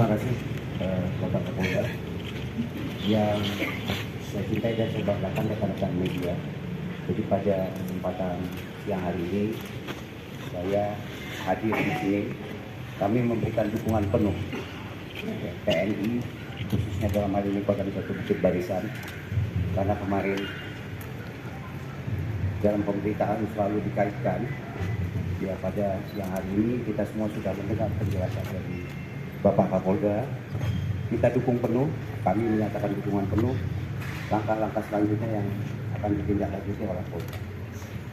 Terima kasih Bapak Kapolda yang saya cintai dan saya banggakan rekan-rekan media. Jadi pada kesempatan siang hari ini saya hadir di sini. Kami memberikan dukungan penuh TNI, khususnya dalam hal ini Kodam 1 Bukit Barisan, karena kemarin dalam pemberitaan selalu dikaitkan ya pada siang hari ini kita semua sudah mendengar penjelasan dari Bapak Kapolda. Kita dukung penuh, kami menyatakan dukungan penuh langkah-langkah selanjutnya yang akan ditindaklanjuti oleh Polda.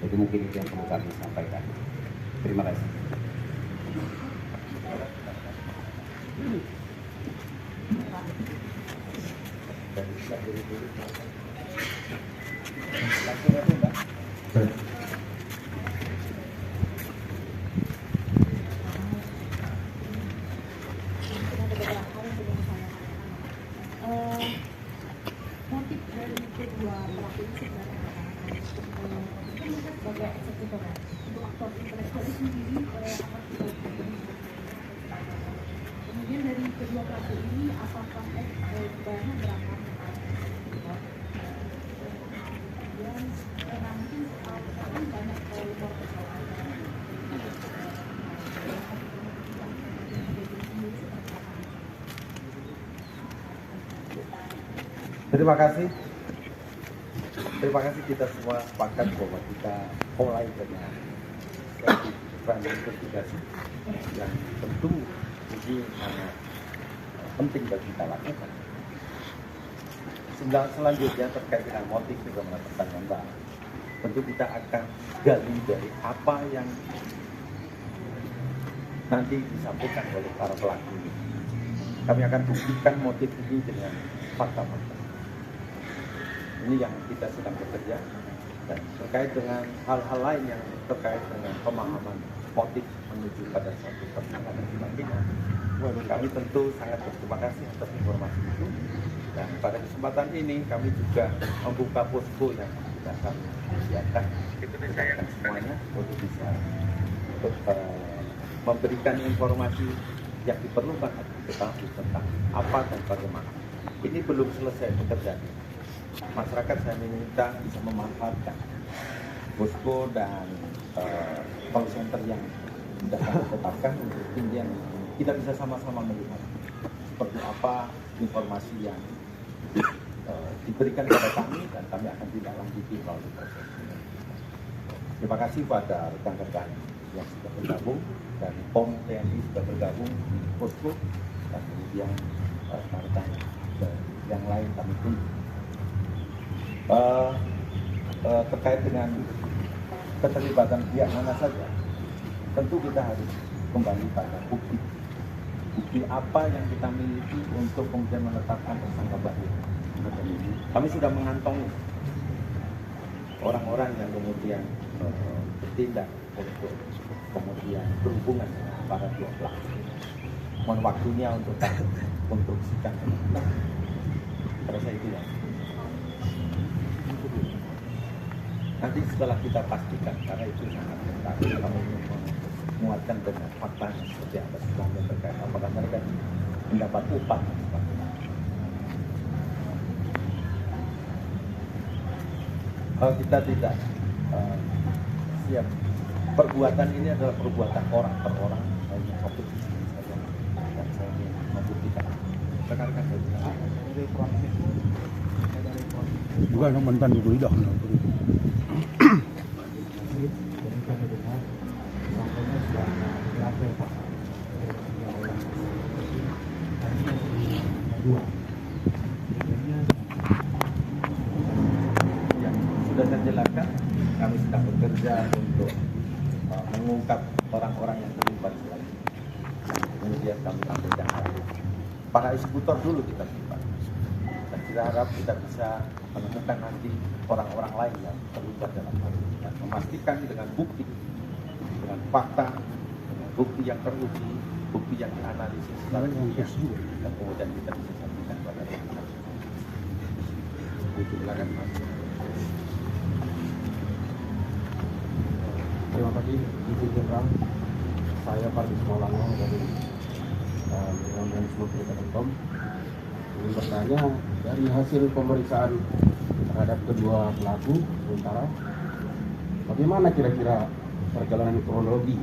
Jadi mungkin itu yang perlu kami sampaikan. Terima kasih. Motif dari kedua pelaku ini sebenarnya sebagai eksekutor untuk aktor intelektual sendiri akan kemudian dari kedua pelaku ini apakah banyak berapa dan mungkin banyak Terima kasih. Terima kasih, kita semua sepakat bahwa kita mulai dengan investigasi yang tentu ini sangat penting bagi kita lakukan. Selanjutnya terkait dengan motif juga pertanyaan Mbak. Tentu kita akan gali dari apa yang nanti disampaikan oleh para pelaku ini. Kami akan buktikan motif ini dengan fakta-fakta. Ini yang kita sedang bekerja, dan terkait dengan hal-hal lain yang terkait dengan pemahaman motif menuju pada suatu tersangka dan sebagainya. Kami tentu sangat berterima kasih atas informasi itu, dan pada kesempatan ini kami juga membuka posko yang kita akan siapkan semuanya untuk bisa memberikan informasi yang diperlukan untuk diketahui tentang apa dan bagaimana. Ini belum selesai pekerjaannya. Masyarakat saya minta bisa memanfaatkan posko dan call center yang sudah kami tetapkan untuk kemudian kita bisa sama-sama melihat seperti apa informasi yang diberikan kepada kami, dan kami akan tidak lanjuti melalui proses ini. Terima kasih pada rekan-rekan yang sudah bergabung, dan POM TNI sudah bergabung di posko, dan kemudian rekan-rekan yang lain kami tunggu. Terkait dengan keterlibatan pihak mana saja, tentu kita harus kembali pada bukti apa yang kita miliki untuk kemudian menetapkan tersangka baru. Kami sudah mengantongi orang-orang yang kemudian bertindak untuk kemudian berhubungan dengan para dua pelaku. Mohon waktunya untuk sikap. Terasa itu ya. Nanti setelah kita pastikan, karena itu sangat penting, kami menguatkan dengan fakta seperti apa sebelumnya terkait apakah mereka mendapat upah. Kita tidak siap. Perbuatan ini adalah perbuatan orang per orang. Saya fokus di sini saja, dan saya ingin membuktikan. Rekan-rekan saya juga yang mantan dulu dah. Yang sudah saya jelaskan, kami sedang bekerja untuk mengungkap orang-orang yang terlibat lagi. Kemudian kami sampaikan para eksekutor dulu kita libat. Dan kita harap kita bisa menemukan nanti orang-orang lain yang terlibat dalam hal ini, dan memastikan dengan bukti, dengan fakta, dengan bukti yang teruji, bukti yang dianalisis secara ilmiah, dan kemudian kita bisa sampaikan pada masyarakat. Silakan Mas. Terima kasih Ibu Jenderal. Saya Pak Maulana dari jurnalisme Berita.com. Ingin bertanya, dari hasil pemeriksaan terhadap kedua pelaku sementara, bagaimana kira-kira perjalanan kronologi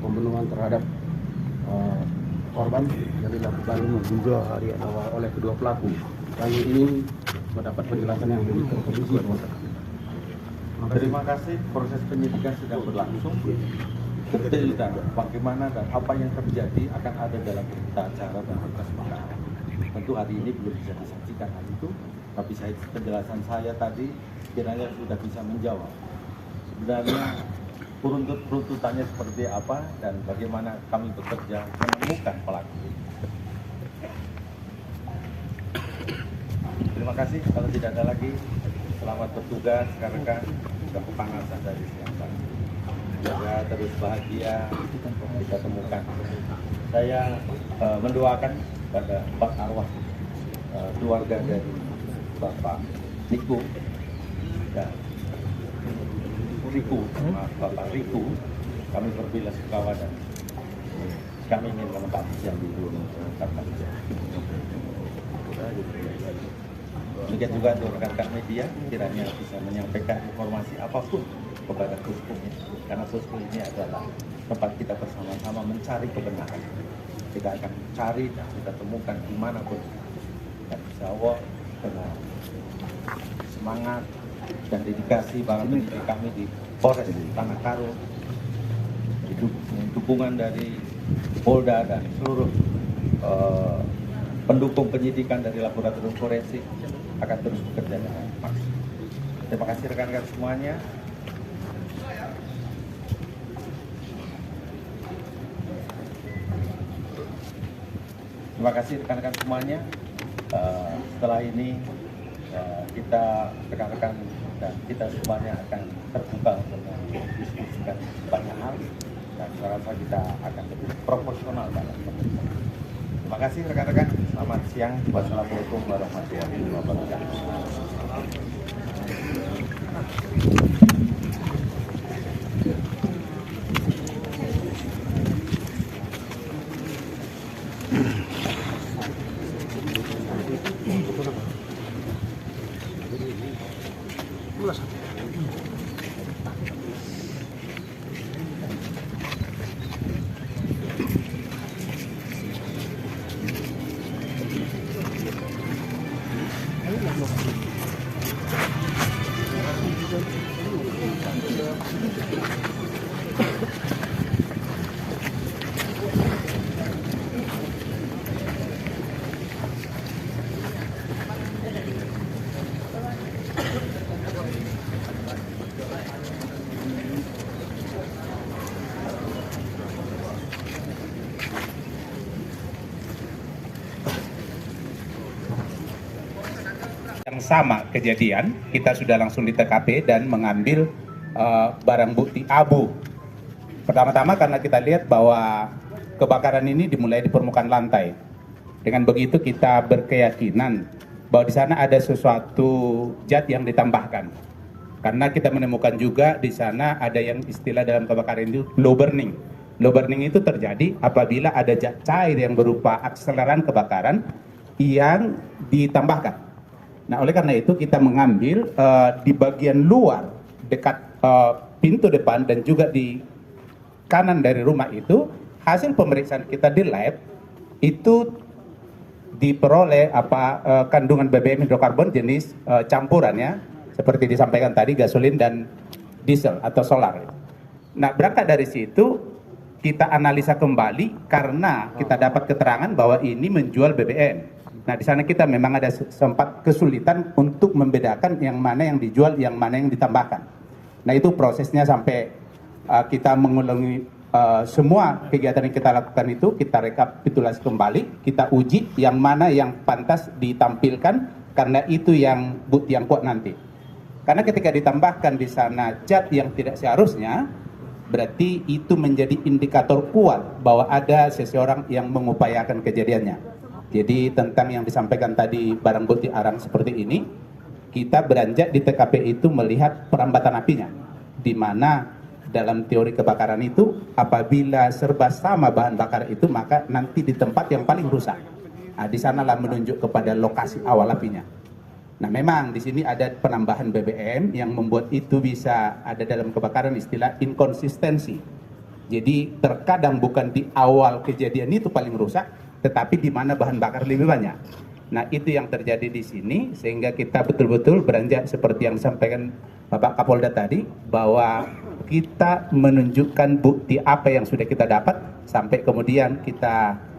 pembunuhan terhadap korban yang dilakukan juga oleh kedua pelaku? Kami ingin mendapat penjelasan yang lebih terperinci. Terima kasih, proses penyidikan sedang berlangsung. Detail dan bagaimana dan apa yang terjadi akan ada dalam berita acara dan berkas perkara. Tentu hari ini belum bisa disaksikan hal itu, tapi penjelasan saya tadi kiranya sudah bisa menjawab. Sebenarnya runtutannya seperti apa dan bagaimana kami bekerja menemukan pelaku. Terima kasih, kalau tidak ada lagi, selamat bertugas rekan-rekan, sudah kepanasan dari siang tadi. Semoga terus bahagia, kita temukan. Saya mendoakan pada empat arwah keluarga dari Bapak Niku dan Bapak Riku, kami berbela-sungkawa dan kami ingin menempati yang dulu mengucapkan. Demikian juga untuk rekan-rekan media, kiranya bisa menyampaikan informasi apapun kepada Pusku ini, karena Pusku ini adalah tempat kita bersama-sama mencari kebenaran. Kita akan cari dan kita temukan dimanapun. Dan insya Allah dengan semangat dan dedikasi para penyidik kami di Polres Tanah Karo, dukungan dari Polda dan seluruh pendukung penyidikan dari laboratorium forensik akan terus bekerja dengan maksimal. Terima kasih rekan-rekan semuanya. Terima kasih rekan-rekan semuanya. Setelah ini kita rekan-rekan dan kita semuanya akan terbuka untuk mendiskusikan banyak hal dan saya rasa kita akan lebih proporsional dalam pemeriksaan. Terima kasih rekan-rekan. Selamat siang. Wassalamualaikum warahmatullahi wabarakatuh. Yang sama kejadian, kita sudah langsung di TKP dan mengambil barang bukti abu. Pertama-tama karena kita lihat bahwa kebakaran ini dimulai di permukaan lantai. Dengan begitu kita berkeyakinan bahwa di sana ada sesuatu zat yang ditambahkan. Karena kita menemukan juga di sana ada yang istilah dalam kebakaran itu low burning. Low burning itu terjadi apabila ada zat cair yang berupa akseleran kebakaran yang ditambahkan. Nah, oleh karena itu kita mengambil di bagian luar dekat pintu depan dan juga di kanan dari rumah itu, hasil pemeriksaan kita di lab itu diperoleh kandungan BBM hidrokarbon jenis campurannya seperti disampaikan tadi gasolin dan diesel atau solar. Nah, berangkat dari situ kita analisa kembali karena kita dapat keterangan bahwa ini menjual BBM. Nah, di sana kita memang ada sempat kesulitan untuk membedakan yang mana yang dijual, yang mana yang ditambahkan. Nah, itu prosesnya sampai kita mengulangi semua kegiatan yang kita lakukan itu, kita rekapitulasi kembali, kita uji yang mana yang pantas ditampilkan, karena itu yang bukti yang kuat nanti. Karena ketika ditambahkan di sana zat yang tidak seharusnya, berarti itu menjadi indikator kuat bahwa ada seseorang yang mengupayakan kejadiannya. Jadi tentang yang disampaikan tadi barang bukti arang seperti ini, kita beranjak di TKP itu melihat perambatan apinya, di mana dalam teori kebakaran itu apabila serba sama bahan bakar itu maka nanti di tempat yang paling rusak. Nah, di sanalah menunjuk kepada lokasi awal apinya. Nah, memang di sini ada penambahan BBM yang membuat itu bisa ada dalam kebakaran istilah inkonsistensi. Jadi terkadang bukan di awal kejadian itu paling rusak, tetapi di mana bahan bakar lebih banyak. Nah, itu yang terjadi di sini sehingga kita betul-betul beranjak seperti yang disampaikan Bapak Kapolda tadi bahwa kita menunjukkan bukti apa yang sudah kita dapat sampai kemudian kita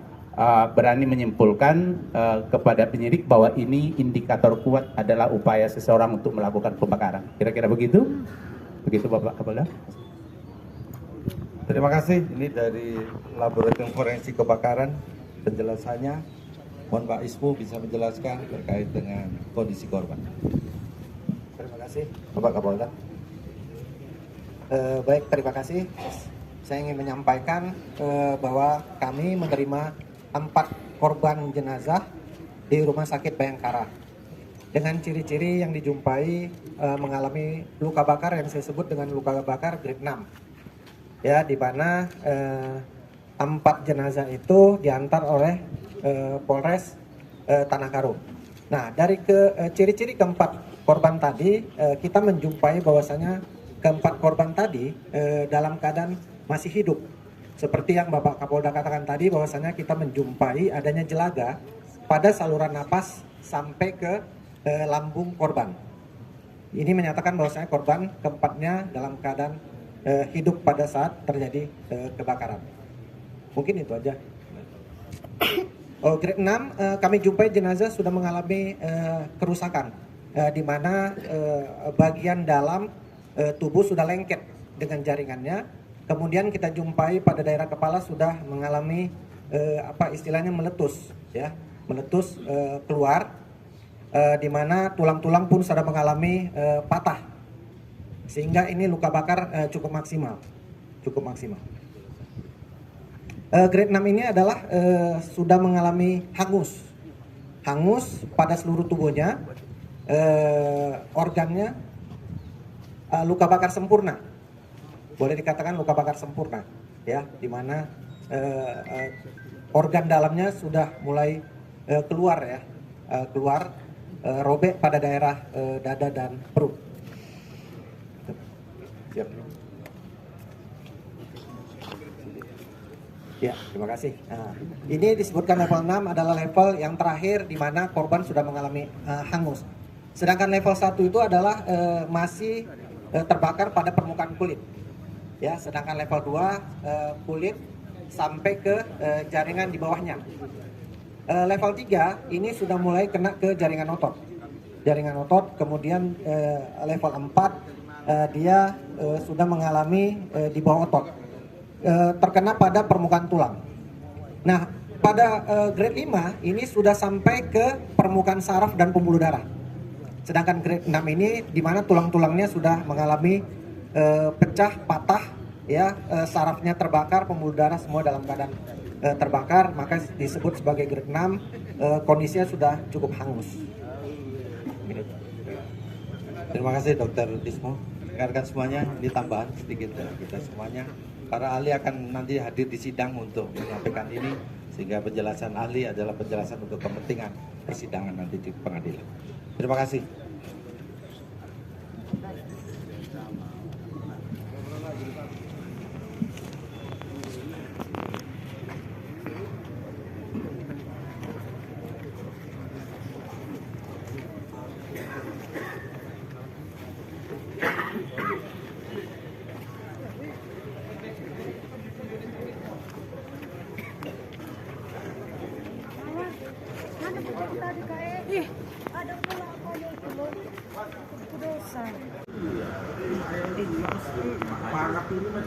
berani menyimpulkan kepada penyidik bahwa ini indikator kuat adalah upaya seseorang untuk melakukan pembakaran. Kira-kira begitu? Begitu Bapak Kapolda. Terima kasih. Ini dari Laboratorium Forensik Kebakaran penjelasannya. Mohon Pak Ismu bisa menjelaskan terkait dengan kondisi korban. Terima kasih Bapak Kapolda. Baik, terima kasih. Saya ingin menyampaikan bahwa kami menerima 4 korban jenazah di Rumah Sakit Bayangkara dengan ciri-ciri yang dijumpai mengalami luka bakar yang saya sebut dengan luka bakar grade 6. Ya, di mana 4 jenazah itu diantar oleh Polres Tanah Karo. Nah, dari ciri-ciri keempat korban tadi kita menjumpai bahwasanya keempat korban tadi dalam keadaan masih hidup. Seperti yang Bapak Kapolda katakan tadi bahwasanya kita menjumpai adanya jelaga pada saluran napas sampai ke lambung korban. Ini menyatakan bahwasanya korban keempatnya dalam keadaan hidup pada saat terjadi kebakaran. Mungkin itu aja. Grade 6 kami jumpai jenazah sudah mengalami kerusakan di mana bagian dalam tubuh sudah lengket dengan jaringannya. Kemudian kita jumpai pada daerah kepala sudah mengalami istilahnya meletus, ya, meletus keluar, di mana tulang-tulang pun sudah mengalami patah, sehingga ini luka bakar cukup maksimal. Grade 6 ini adalah sudah mengalami hangus pada seluruh tubuhnya, organnya luka bakar sempurna. Boleh dikatakan luka bakar sempurna, ya, di mana organ dalamnya sudah mulai keluar, ya, robek pada daerah dada dan perut. Siap. Ya, terima kasih. Nah, ini disebutkan level 6 adalah level yang terakhir di mana korban sudah mengalami hangus. Sedangkan level 1 itu adalah masih terbakar pada permukaan kulit. Ya, sedangkan level 2 kulit sampai ke jaringan di bawahnya. Level 3 ini sudah mulai kena ke jaringan otot. Kemudian level 4 dia sudah mengalami di bawah otot, terkena pada permukaan tulang. Nah, pada grade 5 ini sudah sampai ke permukaan saraf dan pembuluh darah. Sedangkan grade 6 ini di mana tulang-tulangnya sudah mengalami pecah, patah, ya, sarafnya terbakar, pembuluh darah semua dalam keadaan terbakar, maka disebut sebagai grade 6, kondisinya sudah cukup hangus. Terima kasih Dr. Ismu. Rekan-rekan semuanya, ini tambahan sedikit dari kita semuanya. Para ahli akan nanti hadir di sidang untuk menyampaikan ini, sehingga penjelasan ahli adalah penjelasan untuk kepentingan persidangan nanti di pengadilan. Terima kasih. Ada pula dosa.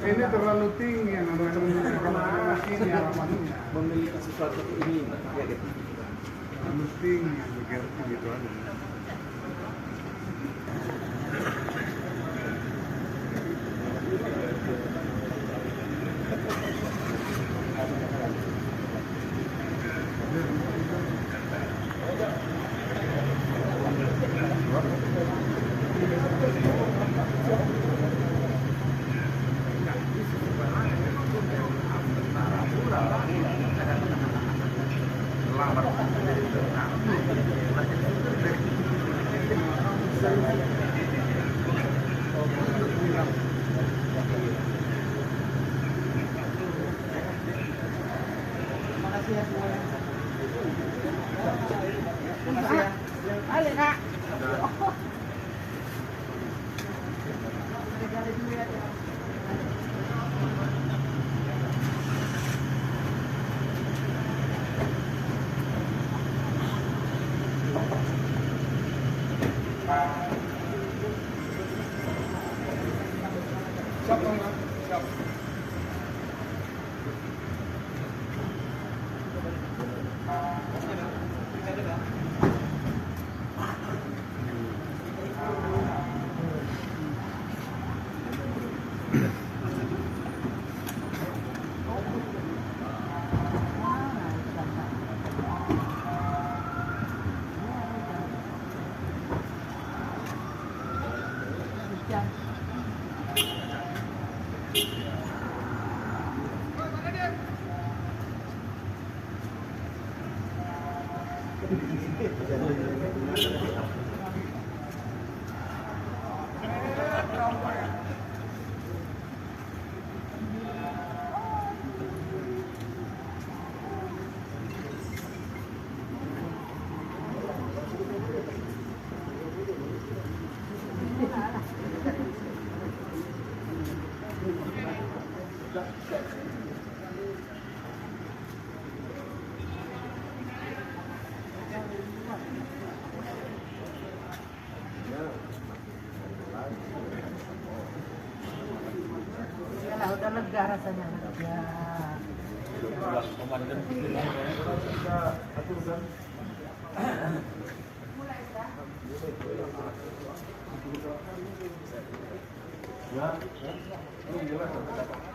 Ini terlalu tinggi yang ini alamatnya. Memiliki sesuatu ini, ya gitu. Terlalu tinggi begitu aja. Udah lega rasanya. Ya. Ya, ya.